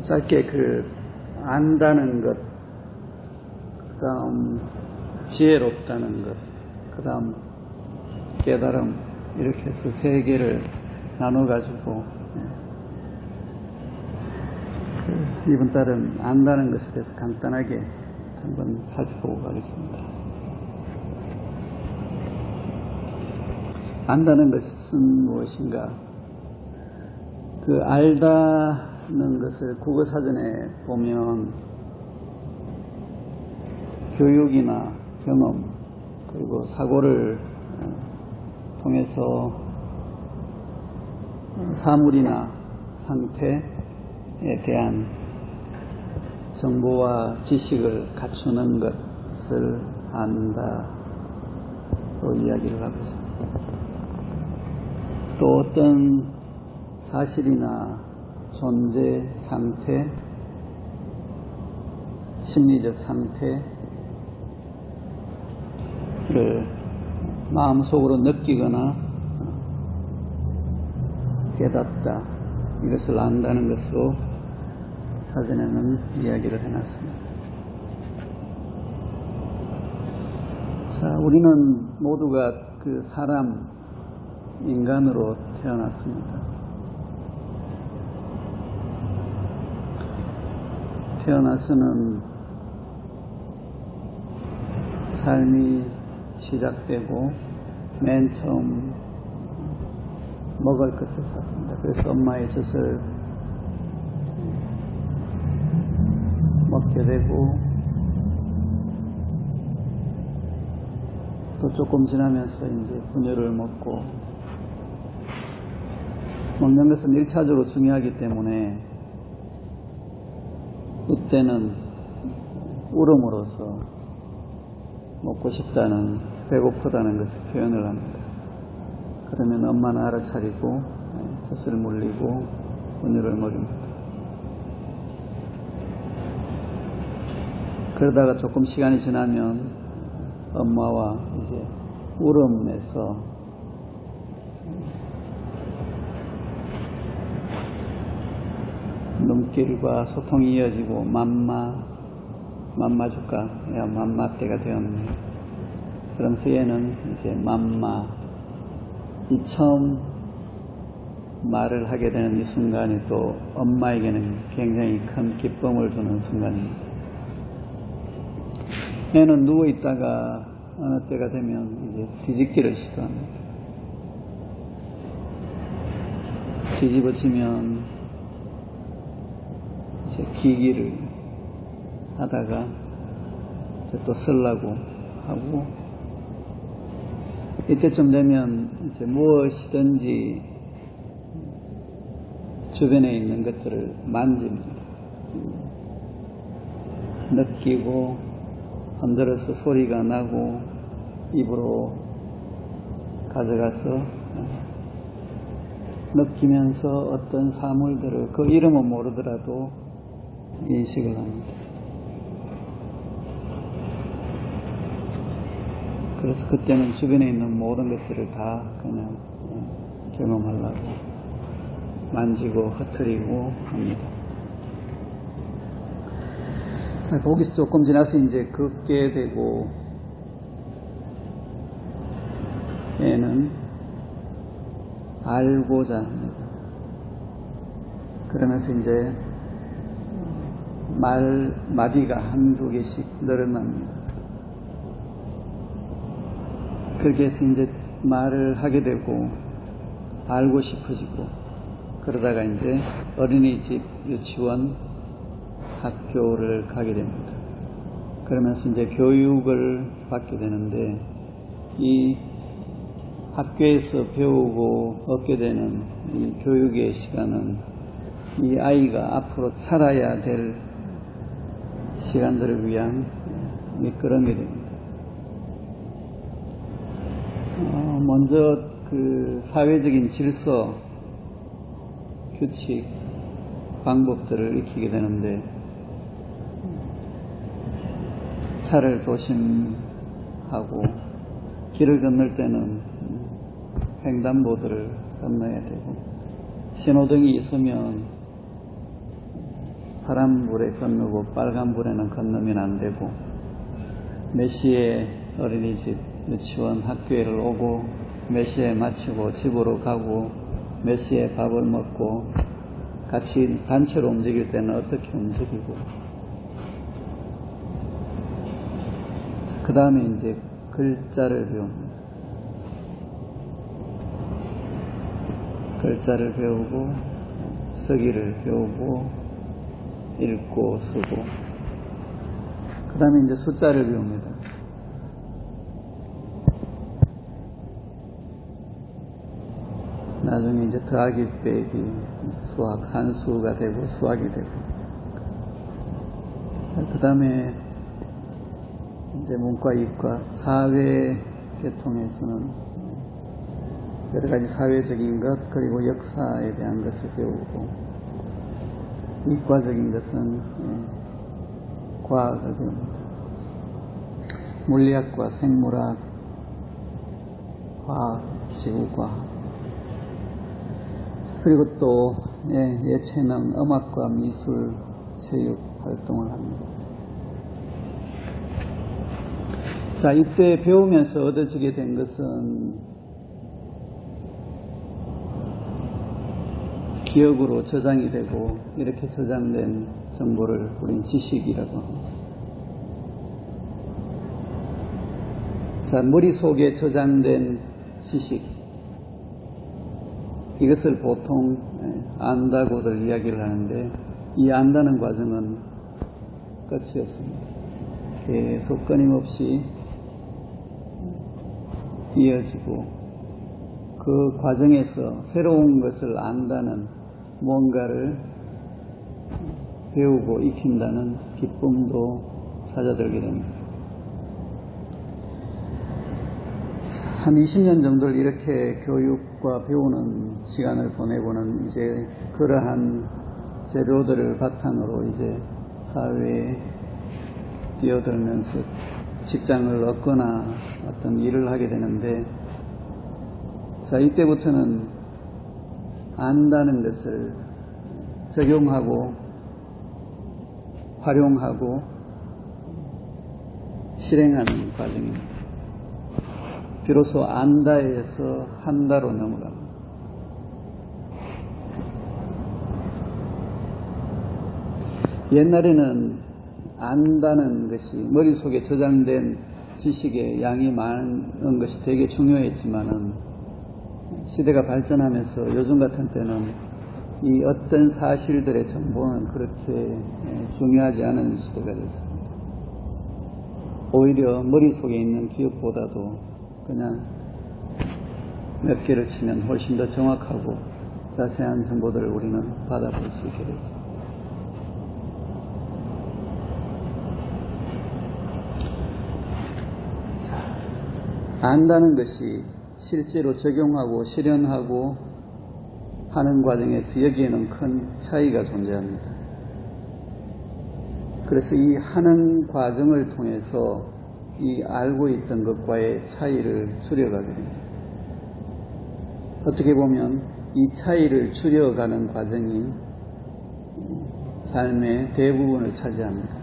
짧게 안다는 것, 그 다음 지혜롭다는 것, 그 다음 깨달음, 이렇게 해서 세 개를 나눠가지고 이번 달은 안다는 것에 대해서 간단하게 한번 살펴보고 가겠습니다. 안다는 것은 무엇인가? 알다는 것을 국어사전에 보면 교육이나 경험 그리고 사고를 통해서 사물이나 상태에 대한 정보와 지식을 갖추는 것을 안다로 이야기를 하고 있습니다. 또 어떤 사실이나 존재 상태, 심리적 상태를 마음속으로 느끼거나 깨닫다, 이것을 안다는 것으로 사전에는 이야기를 해놨습니다. 자, 우리는 모두가 사람, 인간으로 태어났습니다. 태어나서는 삶이 시작되고 맨 처음 먹을 것을 찾습니다. 그래서 엄마의 젖을 먹게 되고 또 조금 지나면서 이제 분유를 먹고, 먹는 것은 1차적으로 중요하기 때문에 이때는 울음으로써 먹고 싶다는, 배고프다는 것을 표현을 합니다. 그러면 엄마는 알아차리고 젖을 물리고 분유를 먹입니다. 그러다가 조금 시간이 지나면 엄마와 이제 울음에서 눈길과 소통이 이어지고 맘마 줄까? 야, 맘마 때가 되었네. 그러면서 얘는 이제 맘마, 이 처음 말을 하게 되는 이 순간이 또 엄마에게는 굉장히 큰 기쁨을 주는 순간입니다. 얘는 누워있다가 어느 때가 되면 이제 뒤집기를 시도합니다. 뒤집어지면 이제 기기를 하다가 이제 또 쓰려고 하고, 이때쯤 되면 이제 무엇이든지 주변에 있는 것들을 만집니다. 느끼고 흔들어서 소리가 나고 입으로 가져가서 느끼면서 어떤 사물들을 그 이름은 모르더라도 인식을 합니다. 그래서 그때는 주변에 있는 모든 것들을 다 그냥 경험하려고 만지고 흩트리고 합니다. 자, 거기서 조금 지나서 이제 걷게 되고, 얘는 알고자 합니다. 그러면서 이제 마디가 한두 개씩 늘어납니다. 그렇게 해서 이제 말을 하게 되고 알고 싶어지고, 그러다가 이제 어린이집, 유치원, 학교를 가게 됩니다. 그러면서 이제 교육을 받게 되는데, 이 학교에서 배우고 얻게 되는 이 교육의 시간은 이 아이가 앞으로 살아야 될 시간들을 위한 미끄럼이 됩니다. 먼저 사회적인 질서, 규칙, 방법들을 익히게 되는데, 차를 조심하고 길을 건널 때는 횡단보도를 건너야 되고, 신호등이 있으면 파란불에 건너고 빨간불에는 건너면 안 되고, 몇 시에 어린이집, 유치원, 학교를 오고, 몇 시에 마치고 집으로 가고, 몇 시에 밥을 먹고, 같이 단체로 움직일 때는 어떻게 움직이고, 그 다음에 이제 글자를 배웁니다. 글자를 배우고, 쓰기를 배우고, 읽고, 쓰고, 그 다음에 이제 숫자를 배웁니다. 나중에 이제 더하기, 빼기, 수학, 산수가 되고, 수학이 되고. 자, 그 다음에 이제 문과, 이과, 사회 계통에서는 여러 가지 사회적인 것, 그리고 역사에 대한 것을 배우고, 이과적인 것은 과학을 배웁니다. 물리학과, 생물학, 화학, 지구과학, 그리고 또 예체능, 음악과 미술, 체육 활동을 합니다. 자, 이때 배우면서 얻어지게 된 것은 기억으로 저장이 되고, 이렇게 저장된 정보를 우린 지식이라고 합니다. 자, 머릿속에 저장된 지식, 이것을 보통 안다고들 이야기를 하는데, 이 안다는 과정은 끝이 없습니다. 계속 끊임없이 이어지고, 그 과정에서 새로운 것을 안다는, 뭔가를 배우고 익힌다는 기쁨도 찾아들게 됩니다. 한 20년 정도를 이렇게 교육과 배우는 시간을 보내고는 이제 그러한 재료들을 바탕으로 이제 사회에 뛰어들면서 직장을 얻거나 어떤 일을 하게 되는데, 자, 이때부터는 안다는 것을 적용하고 활용하고 실행하는 과정입니다. 비로소 안다에서 한다로 넘어갑니다. 옛날에는 안다는 것이 머릿속에 저장된 지식의 양이 많은 것이 되게 중요했지만은, 시대가 발전하면서 요즘 같은 때는 이 어떤 사실들의 정보는 그렇게 중요하지 않은 시대가 됐습니다. 오히려 머릿속에 있는 기억보다도 그냥 몇 개를 치면 훨씬 더 정확하고 자세한 정보들을 우리는 받아볼 수 있게 됐습니다. 자, 안다는 것이 실제로 적용하고 실현하고 하는 과정에서 여기에는 큰 차이가 존재합니다. 그래서 이 하는 과정을 통해서 이 알고 있던 것과의 차이를 추려가게 됩니다. 어떻게 보면 이 차이를 추려가는 과정이 삶의 대부분을 차지합니다.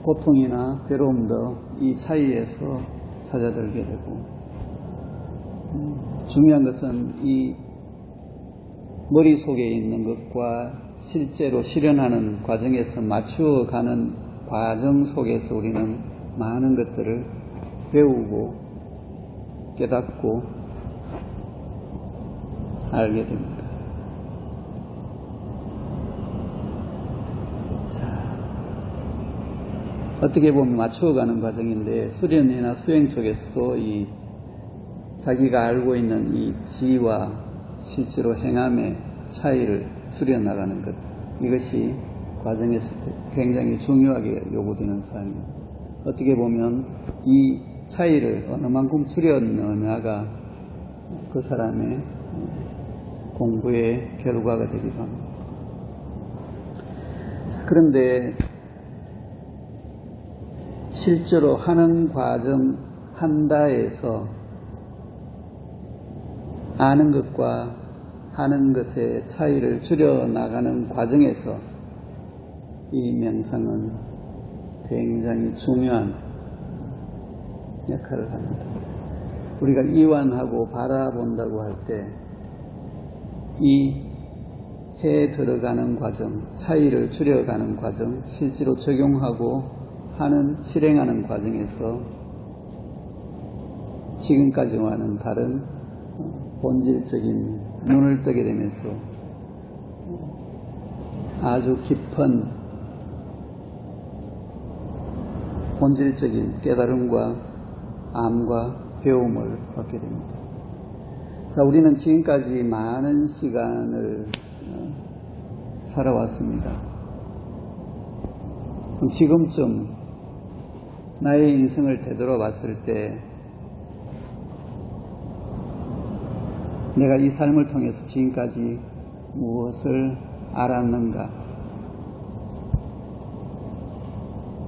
고통이나 괴로움도 이 차이에서 찾아들게 되고, 중요한 것은 이 머릿속에 있는 것과 실제로 실현하는 과정에서 맞추어가는 과정 속에서 우리는 많은 것들을 배우고 깨닫고 알게 됩니다. 자, 어떻게 보면 맞추어가는 과정인데, 수련이나 수행 쪽에서도 이 자기가 알고 있는 이 지와 실제로 행함의 차이를 추려나가는 것, 이것이 과정에서 굉장히 중요하게 요구되는 사항입니다. 어떻게 보면 이 차이를 어느 만큼 추려느냐가 그 사람의 공부의 결과가 되기도 합니다. 자, 그런데 실제로 하는 과정, 한다에서 아는 것과 하는 것의 차이를 줄여나가는 과정에서 이 명상은 굉장히 중요한 역할을 합니다. 우리가 이완하고 바라본다고 할 때 이 해 들어가는 과정, 차이를 줄여가는 과정, 실제로 적용하고 하는 실행하는 과정에서 지금까지와는 다른 본질적인 눈을 뜨게 되면서 아주 깊은 본질적인 깨달음과 암과 배움을 얻게 됩니다. 자, 우리는 지금까지 많은 시간을 살아왔습니다. 그럼 지금쯤 나의 인생을 되돌아봤을 때 내가 이 삶을 통해서 지금까지 무엇을 알았는가,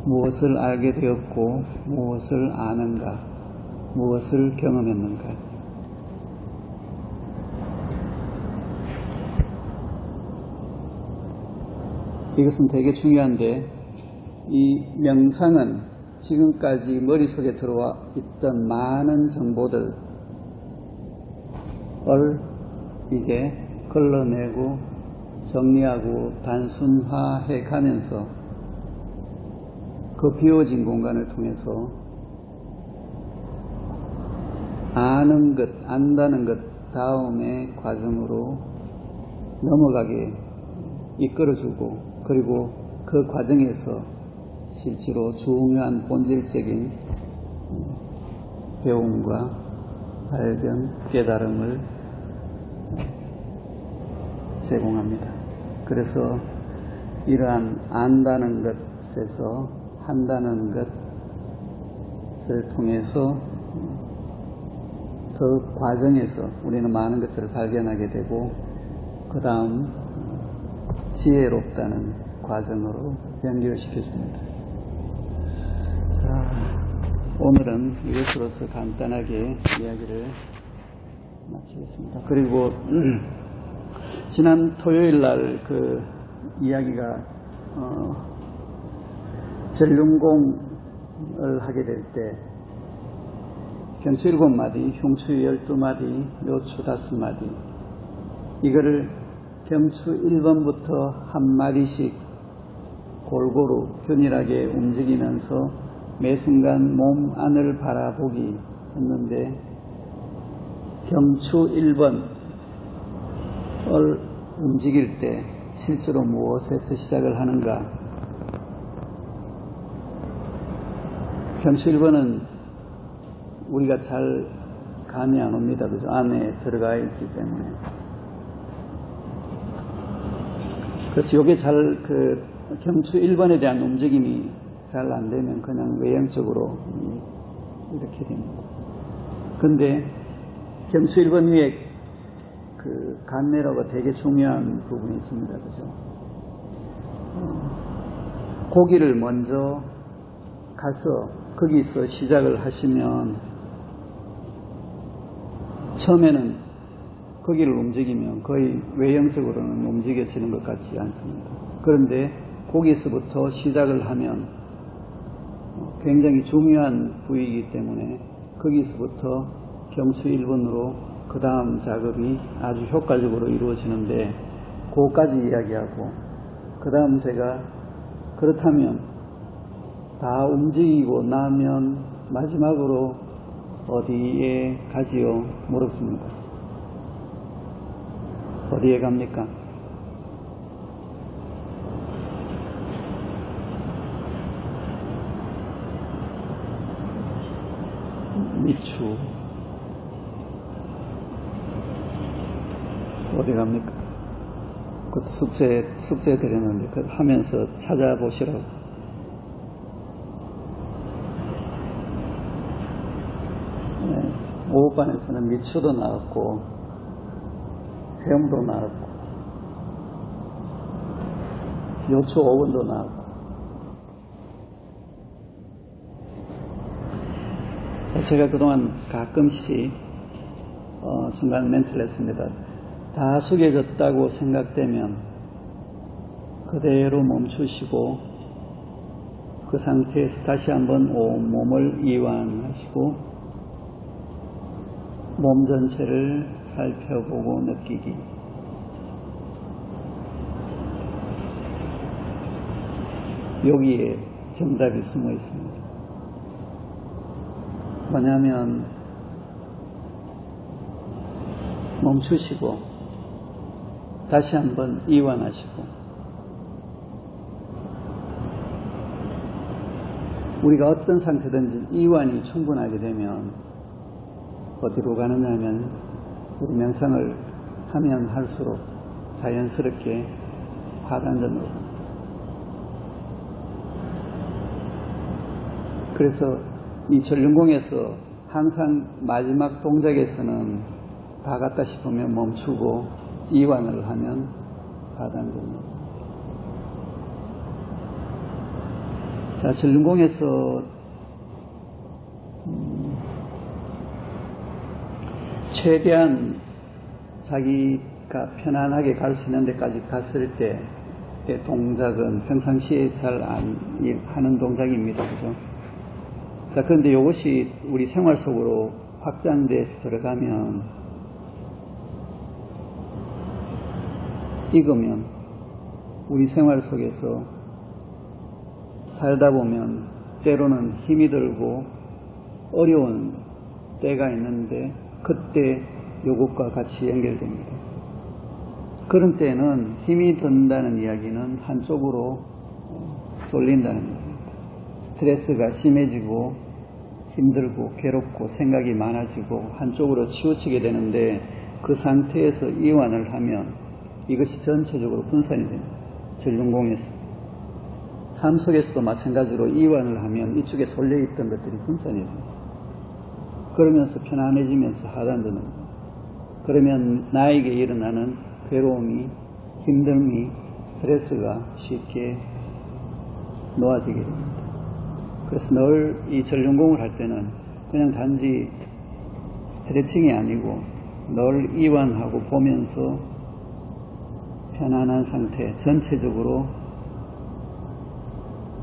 무엇을 알게 되었고 무엇을 아는가, 무엇을 경험했는가. 이것은 되게 중요한데, 이 명상은 지금까지 머릿속에 들어와 있던 많은 정보들을 이제 걸러내고 정리하고 단순화해 가면서 그 비워진 공간을 통해서 아는 것, 안다는 것 다음의 과정으로 넘어가게 이끌어주고, 그리고 그 과정에서 실제로 중요한 본질적인 배움과 발견, 깨달음을 제공합니다. 그래서 이러한 안다는 것에서 한다는 것을 통해서 그 과정에서 우리는 많은 것들을 발견하게 되고, 그 다음 지혜롭다는 과정으로 연결시켜줍니다. 자, 오늘은 이것으로서 간단하게 이야기를 마치겠습니다. 그리고 지난 토요일 날 그 이야기가 전륜공을 하게 될 때 경추 7마디, 흉추 12마디, 묘추 5마디, 이거를 경추 1번부터 한 마디씩 골고루 균일하게 움직이면서 매 순간 몸 안을 바라보기 했는데, 경추 1번을 움직일 때 실제로 무엇에서 시작을 하는가. 경추 1번은 우리가 잘 감이 안 옵니다. 그죠? 안에 들어가 있기 때문에. 그래서 이게 경추 1번에 대한 움직임이 잘 안 되면 그냥 외형적으로 이렇게 됩니다. 근데 경추 1번 위에 그 간내로가 되게 중요한 부분이 있습니다. 그죠? 고기를 먼저 가서 거기서 시작을 하시면 처음에는 거기를 움직이면 거의 외형적으로는 움직여지는 것 같지 않습니다. 그런데 거기서부터 시작을 하면 굉장히 중요한 부위이기 때문에 거기서부터 경추 1번으로 그 다음 작업이 아주 효과적으로 이루어지는데, 그거까지 이야기하고, 그 다음 제가 그렇다면 다 움직이고 나면 마지막으로 어디에 가지요? 물었습니다. 어디에 갑니까? 미추. 어디 갑니까? 그것도 숙제 드렸는데, 그걸 하면서 찾아보시라고. 네, 오후반에서는 미추도 나왔고, 회음도 나왔고, 요추 5번도 나왔고. 자, 제가 그동안 가끔씩 중간 멘트를 했습니다. 다 숙여졌다고 생각되면 그 그대로 멈추시고 그 상태에서 다시 한번 온몸을 이완하시고 몸 전체를 살펴보고 느끼기. 여기에 정답이 숨어 있습니다. 뭐냐면 멈추시고 다시 한번 이완하시고 우리가 어떤 상태든지 이완이 충분하게 되면 어디로 가느냐 하면 우리 명상을 하면 할수록 자연스럽게 하단전으로 갑니다. 그래서 이 전륜공에서 항상 마지막 동작에서는 다 갔다 싶으면 멈추고 이완을 하면 하단전으로. 자, 전륜공에서 최대한 자기가 편안하게 갈 수 있는 데까지 갔을 때의 동작은 평상시에 잘 안 하는 동작입니다. 그죠? 자, 그런데 이것이 우리 생활 속으로 확장돼서 들어가면 익으면 우리 생활 속에서 살다 보면 때로는 힘이 들고 어려운 때가 있는데 그때 요것과 같이 연결됩니다. 그런 때는 힘이 든다는 이야기는 한쪽으로 쏠린다는 겁니다. 스트레스가 심해지고 힘들고 괴롭고 생각이 많아지고 한쪽으로 치우치게 되는데 그 상태에서 이완을 하면 이것이 전체적으로 분산이 됩니다. 전륜공에서. 삶 속에서도 마찬가지로 이완을 하면 이쪽에 쏠려있던 것들이 분산이 됩니다. 그러면서 편안해지면서 하단전으로. 그러면 나에게 일어나는 괴로움이, 힘듦이, 스트레스가 쉽게 놓아지게 됩니다. 그래서 늘 이 전륜공을 할 때는 그냥 단지 스트레칭이 아니고 늘 이완하고 보면서 편안한 상태, 전체적으로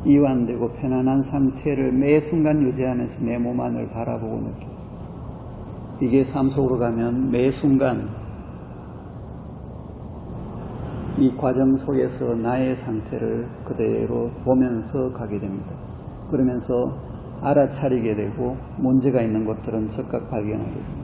이완되고 편안한 상태를 매 순간 유지하면서 내 몸 안을 바라보고 느끼고, 이게 삶 속으로 가면 매 순간 이 과정 속에서 나의 상태를 그대로 보면서 가게 됩니다. 그러면서 알아차리게 되고 문제가 있는 것들은 즉각 발견하게 됩니다.